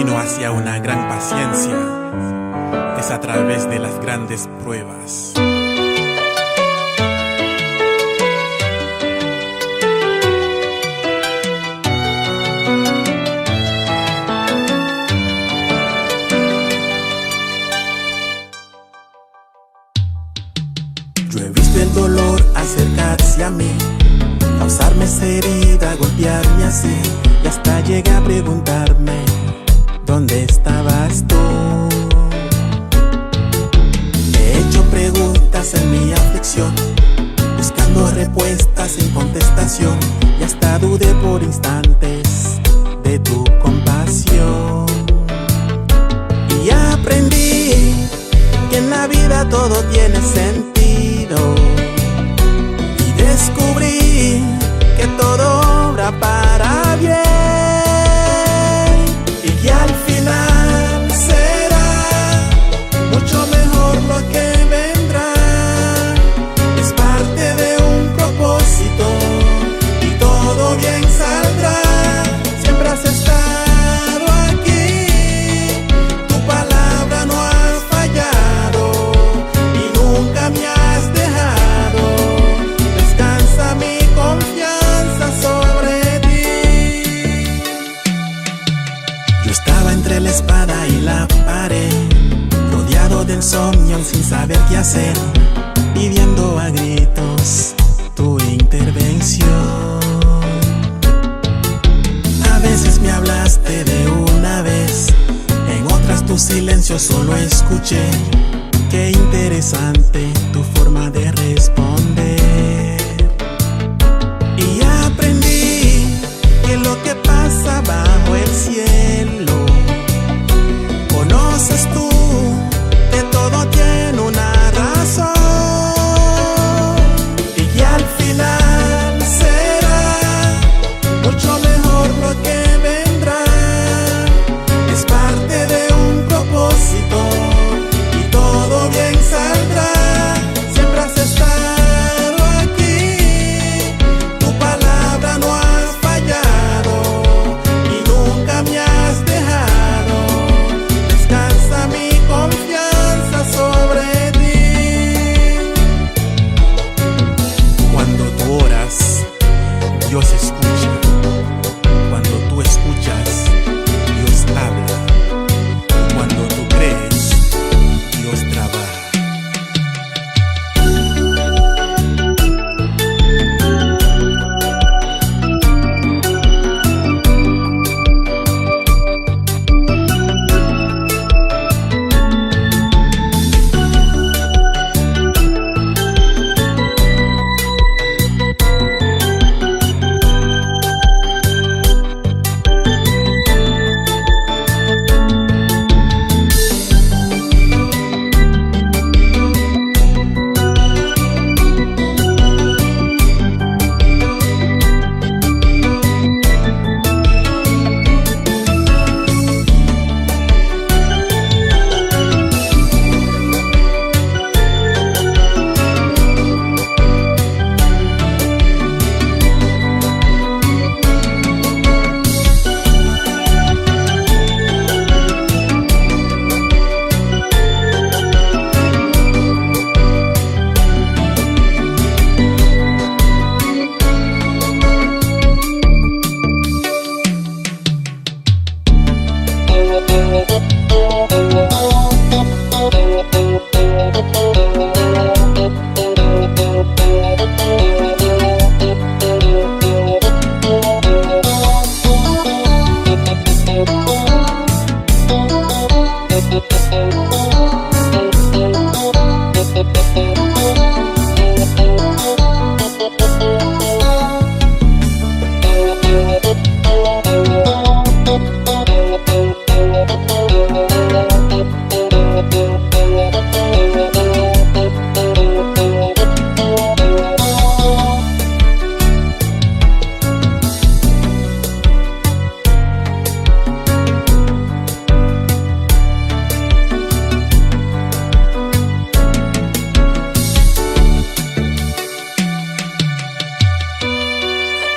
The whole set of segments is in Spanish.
camino hacia una gran paciencia es a través de las grandes pruebas. Yo he visto el dolor acercarse a mí, causarme esa herida, golpearme así, y hasta llegué a preguntarme, ¿dónde estabas tú? He hecho preguntas en mi aflicción, buscando respuestas sin contestación, y hasta dudé por instantes de tu compasión. Y aprendí que en la vida todo tiene sentido, y descubrí que todo obra para bien, y que al final será mucho mejor lo que vendrá. Es parte de un propósito y todo bien saldrá. Siempre has estado aquí, tu palabra no has fallado y nunca me has dejado. Descansa mi confianza sobre ti. Yo estaba entre la espada y la pared, rodeado de insomnio sin saber qué hacer, pidiendo a gritos tu intervención. A veces me hablaste de una vez, en otras tu silencio solo escuché. Qué interesante tu forma de responder. Y aprendí que lo que pasa bajo el cielo, conoces tú que todo tiene una razón, y que al final será mucho mejor lo que vendrá. Es parte de un propósito y todo bien saldrá. Siempre has estado aquí, tu palabra no has fallado y nunca me has dejado. Descansa mi confianza sobre ti. Cuando tú oras, Dios escucha. Cuando tú escuchas, Dios habla. Cuando tú crees, Dios trabaja.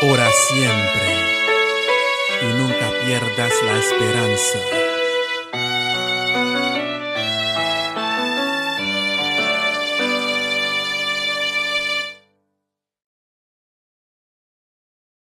Ora siempre y nunca pierdas la esperanza.